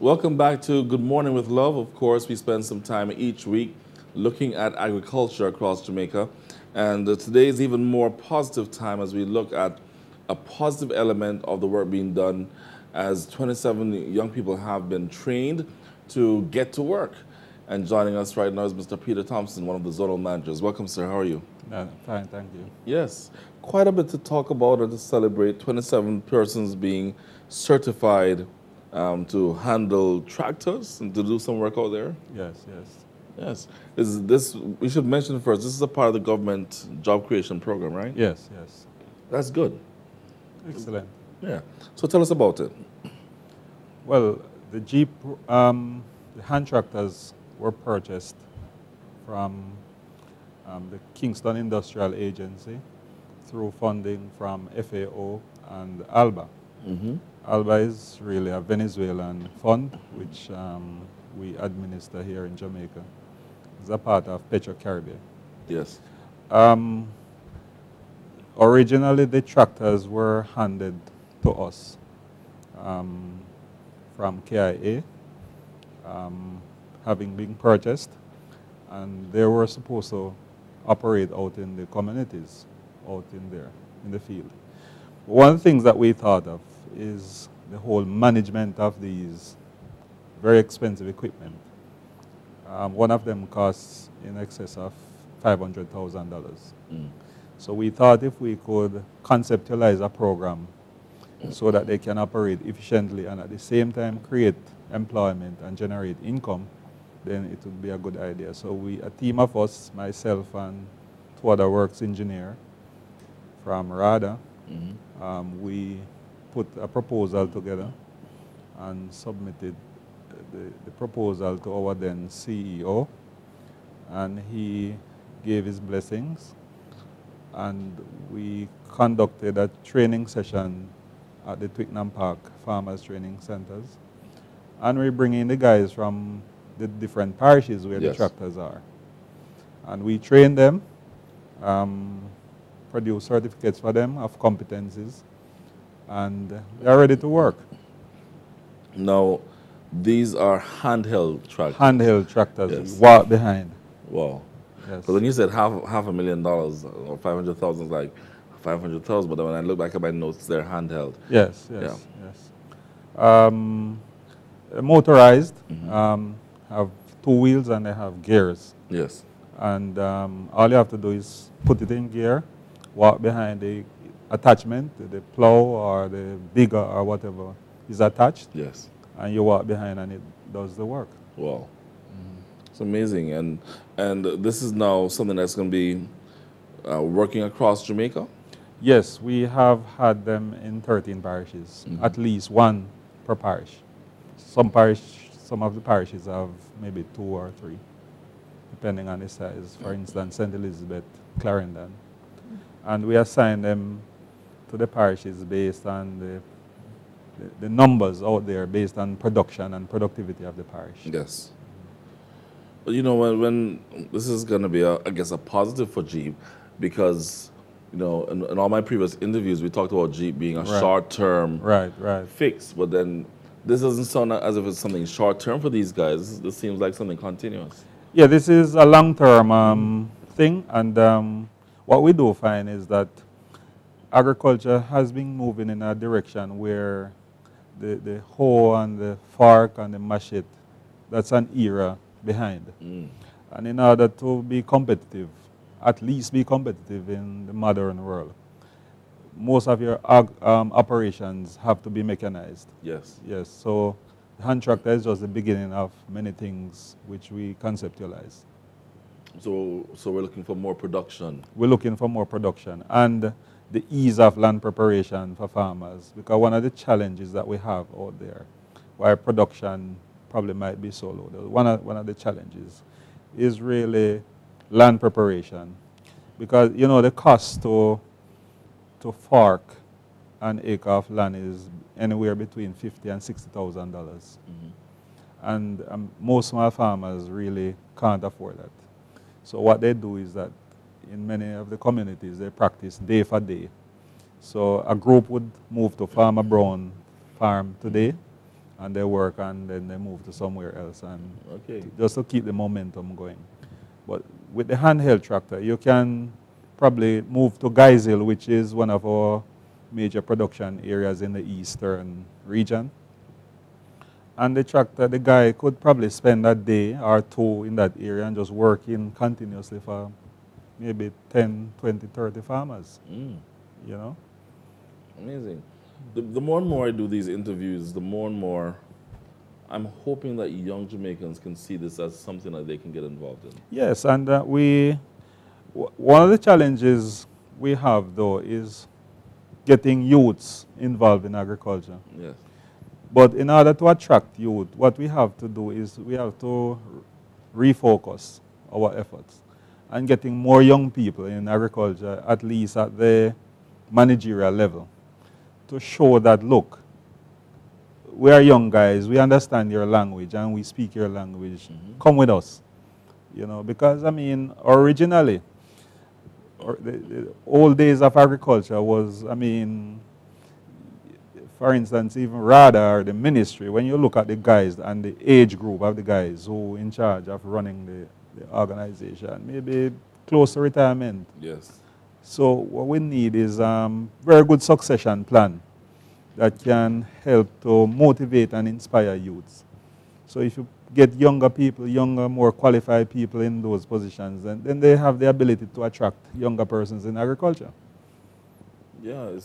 Welcome back to Good Morning with Love. Of course, we spend some time each week looking at agriculture across Jamaica. And today is even more positive time as we look at a positive element of the work being done as 27 young people have been trained to get to work. And joining us right now is Mr. Peter Thompson, one of the zonal managers. Welcome, sir. How are you? Fine, thank you. Yes. Quite a bit to talk about and to celebrate. 27 persons being certified to handle tractors and to do some work out there. Yes. Yes. We should mention first, this is a part of the government job creation program, right? Yes. That's good. Excellent. Yeah. So tell us about it. Well, the hand tractors were purchased from the Kingston Industrial Agency through funding from FAO and ALBA. Mm-hmm. ALBA is really a Venezuelan fund which we administer here in Jamaica. It's a part of Petro-Caribbean. Yes. Originally, the tractors were handed to us from KIA, having been purchased, and they were supposed to operate out in the communities, out in there, in the field. One of the things that we thought of is the whole management of these very expensive equipment. One of them costs in excess of $500,000. Mm. So we thought if we could conceptualize a program so that they can operate efficiently and at the same time create employment and generate income, then it would be a good idea. So a team of us, myself and two other works engineers from RADA, Mm-hmm. We put a proposal together and submitted the proposal to our then CEO, and he gave his blessings, and we conducted a training session at the Twickenham Park Farmers Training Centers, and we bring in the guys from the different parishes where Yes. the tractors are, and we train them, produce certificates for them of competencies, and they're ready to work. Now, these are handheld tractors. Handheld tractors, Yes. walk behind. Wow. Yes. Because when you said half $500,000 or 500,000, like 500,000, but then when I look back at my notes, they're handheld. Yes. Motorized, have two wheels and they have gears. Yes. And all you have to do is put it in gear, walk behind the attachment, the plow or the digger or whatever is attached, Yes. and you walk behind and it does the work. Wow. It's amazing. And this is now something that's going to be working across Jamaica? Yes, we have had them in 13 parishes, at least one per parish. Some of the parishes have maybe 2 or 3, depending on the size. For instance, St. Elizabeth, Clarendon. And we assign them to the parishes based on the numbers out there, based on production and productivity of the parish. Yes. But you know, when this is going to be, I guess, a positive for Jeep, because, you know, in all my previous interviews, we talked about Jeep being a short-term fix, but then this doesn't sound as if it's something short-term for these guys. This seems like something continuous. Yeah, this is a long-term thing, and what we do find is that agriculture has been moving in a direction where the hoe and the fork and the machete, that's an era behind. And in order to be competitive, at least be competitive in the modern world, most of your operations have to be mechanized. Yes. Yes, so the hand tractor is just the beginning of many things which we conceptualize. So we're looking for more production. We're looking for more production and the ease of land preparation for farmers, because one of the challenges that we have out there, why production probably might be so low, one of the challenges is really land preparation, because you know the cost to fork an acre of land is anywhere between $50,000 and $60,000, and most small farmers really can't afford that. So what they do is that in many of the communities, they practice day for day. So a group would move to Farmer Brown farm today, and they work and then they move to somewhere else and Okay. just to keep the momentum going. But with the handheld tractor, you can probably move to Geisel, which is one of our major production areas in the eastern region. And the tractor, the guy could probably spend a day or two in that area and just working continuously for maybe 10, 20, 30 farmers, Mm. you know? Amazing. The more and more I do these interviews, the more and more I'm hoping that young Jamaicans can see this as something that they can get involved in. Yes, and one of the challenges we have though is getting youths involved in agriculture. Yes. But in order to attract youth, what we have to do is we have to refocus our efforts and getting more young people in agriculture, at least at the managerial level, to show that, look, we are young guys, we understand your language and we speak your language. Come with us. You know, because I mean, originally, the old days of agriculture was, I mean, for instance, even RADA or the ministry, when you look at the guys and the age group of the guys who in charge of running the organization, maybe close to retirement. Yes. So what we need is very good succession plan that can help to motivate and inspire youths. So if you get younger people, younger, more qualified people in those positions, then they have the ability to attract younger persons in agriculture. Yeah,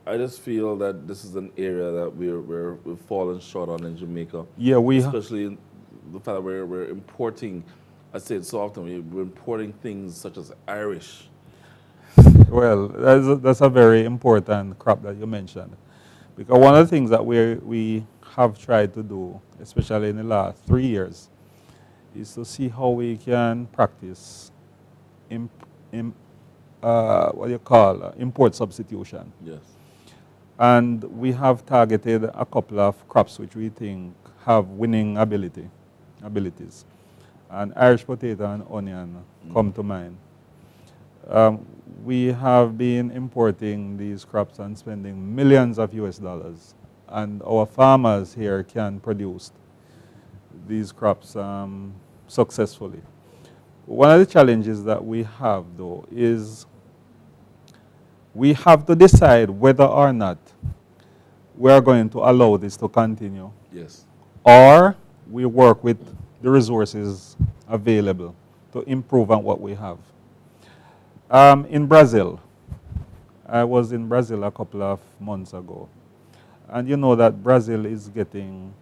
I just feel that this is an area that we've fallen short on in Jamaica. Yeah, especially in the fact that we're importing. I say it so often. We're importing things such as Irish. Well, that's a very important crop that you mentioned, because one of the things that we have tried to do, especially in the last 3 years, is to see how we can practice what you call import substitution. Yes. And we have targeted a couple of crops which we think have winning abilities. And Irish potato and onion come to mind. We have been importing these crops and spending millions of US dollars. And our farmers here can produce these crops successfully. One of the challenges that we have, though, is we have to decide whether or not we are going to allow this to continue. Yes. Or we work with the resources available to improve on what we have. In Brazil, I was in Brazil a couple of months ago. And you know that Brazil is getting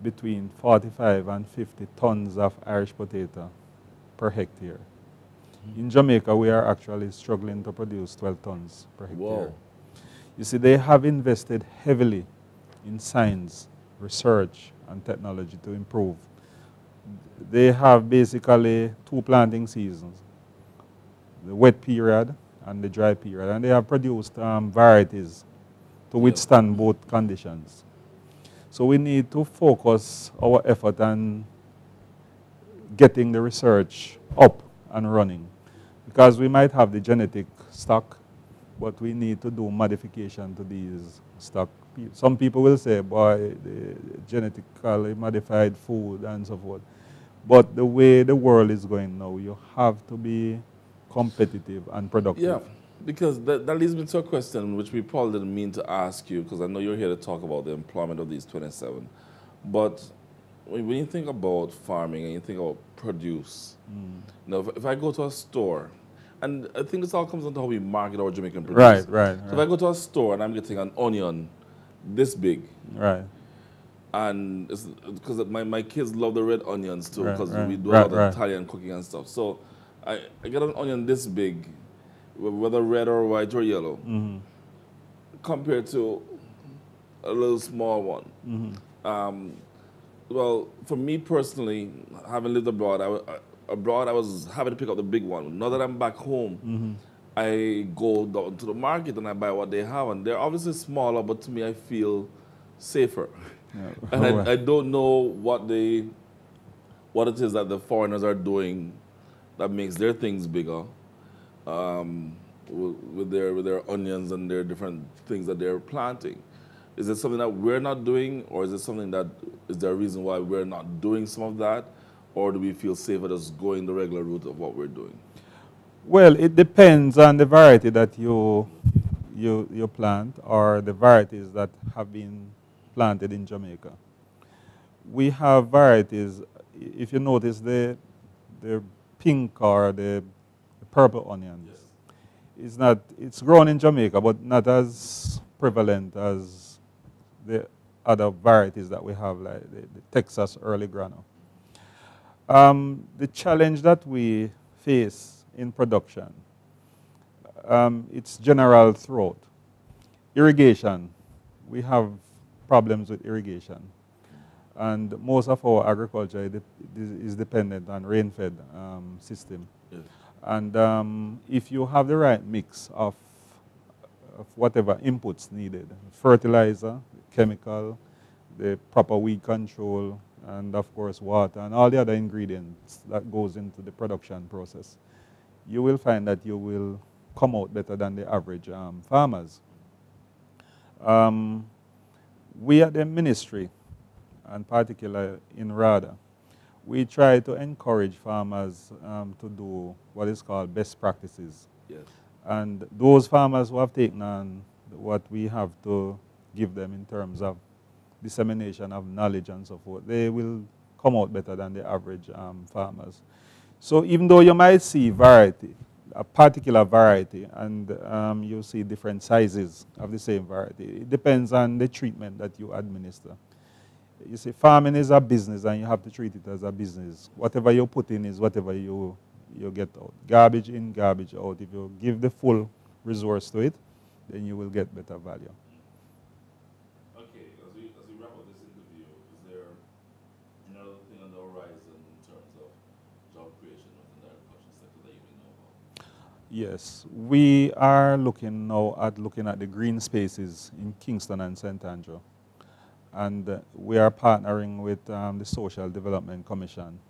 between 45 and 50 tons of Irish potato per hectare. In Jamaica, we are actually struggling to produce 12 tons per hectare. Whoa. You see, they have invested heavily in science, research, and technology to improve. They have basically 2 planting seasons, the wet period and the dry period, and they have produced varieties to withstand both conditions. So we need to focus our effort on getting the research up and running, because we might have the genetic stock, but we need to do modification to these stock. Some people will say, boy, the genetically modified food and so forth. But the way the world is going now, you have to be competitive and productive. Yeah, because that leads me to a question which we probably didn't mean to ask you, because I know you're here to talk about the employment of these 27. But when you think about farming and you think about produce, you know, if I go to a store, and I think this all comes down to how we market our Jamaican produce. Right. So if I go to a store and I'm getting an onion this big, Right. and because my kids love the red onions too, because Right. we do a lot of Italian cooking and stuff. So I get an onion this big, whether red or white or yellow, compared to a little small one. Well, for me personally, having lived abroad, I was having to pick up the big one. Now that I'm back home, I go down to the market and I buy what they have, and they're obviously smaller, but to me, I feel safer. Yeah. And I don't know what it is that the foreigners are doing that makes their things bigger, with their onions and their different things that they're planting. Is it something that we're not doing, or is it something that, is there a reason why we're not doing some of that? Or do we feel safer just going the regular route of what we're doing? Well, it depends on the variety that you plant or the varieties that have been planted in Jamaica. We have varieties, if you notice the pink or the purple onions. Yes. It's grown in Jamaica, but not as prevalent as the other varieties that we have, like the Texas early grano. The challenge that we face in production, it's general throughout. Irrigation, we have problems with irrigation. And most of our agriculture is dependent on rain-fed system. Yes. And if you have the right mix of whatever inputs needed, fertilizer, chemical, the proper weed control, and of course water, and all the other ingredients that goes into the production process, you will find that you will come out better than the average farmers. We at the ministry, and particularly in RADA, we try to encourage farmers to do what is called best practices. Yes. And those farmers who have taken on what we have to give them in terms of dissemination of knowledge and so forth, they will come out better than the average farmers. So even though you might see variety, a particular variety, and you see different sizes of the same variety, it depends on the treatment that you administer. You see, farming is a business, and you have to treat it as a business. Whatever you put in is whatever you get out. Garbage in, garbage out. If you give the full resource to it, then you will get better value. Okay, as we wrap up this interview, is there another thing on the horizon in terms of job creation within the agriculture sector that you may know about? Yes, we are looking now at the green spaces in Kingston and St. Andrew. And we are partnering with the Social Development Commission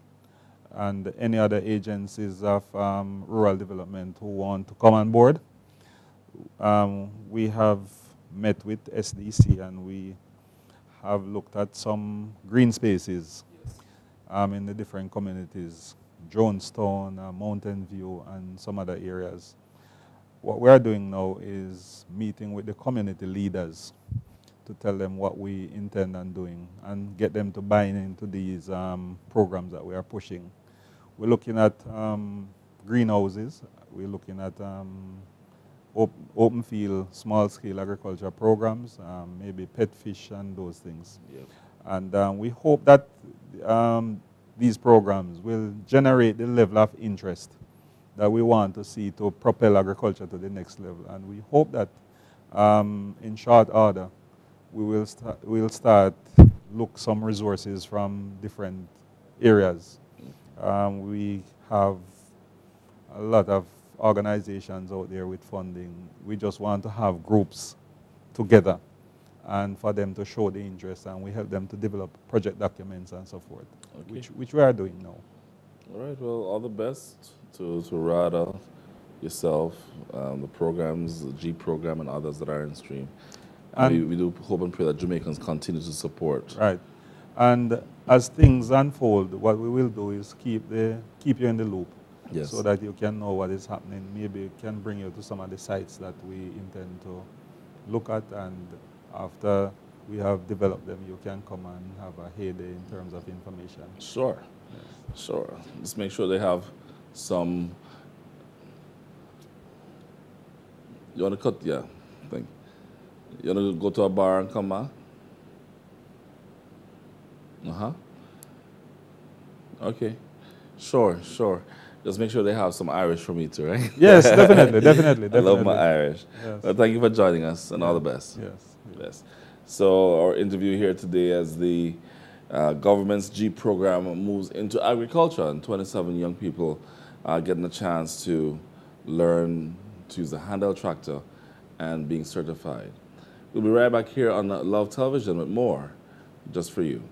and any other agencies of rural development who want to come on board. We have met with SDC, and we have looked at some green spaces in the different communities, Jonestown, Mountain View, and some other areas. What we are doing now is meeting with the community leaders to tell them what we intend on doing and get them to buy into these programs that we are pushing. We're looking at greenhouses. We're looking at open field, small scale agriculture programs, maybe pet fish and those things. Yep. And we hope that these programs will generate the level of interest that we want to see to propel agriculture to the next level. And we hope that in short order, we'll start look some resources from different areas. We have a lot of organizations out there with funding. We just want to have groups together and for them to show the interest, and we help them to develop project documents and so forth, Okay. which we are doing now. All right, well, all the best to RADA, yourself, the programs, the G program, and others that are in stream. And we do hope and pray that Jamaicans continue to support. Right. And as things unfold, what we will do is keep you in the loop. Yes. So that you can know what is happening. Maybe it can bring you to some of the sites that we intend to look at, and after we have developed them, you can come and have a heyday in terms of information. Sure. Yes. Sure. Just make sure they have some. You want to cut? Yeah. Thank you. You want to go to a bar and come back? Okay. Sure. Just make sure they have some Irish for me too, right? Yes, definitely. I love my Irish. Yes. Well, thank you for joining us, and all the best. Yes. So our interview here today, as the government's G program moves into agriculture, and 27 young people are getting a chance to learn to use a handheld tractor and being certified. We'll be right back here on Love Television with more just for you.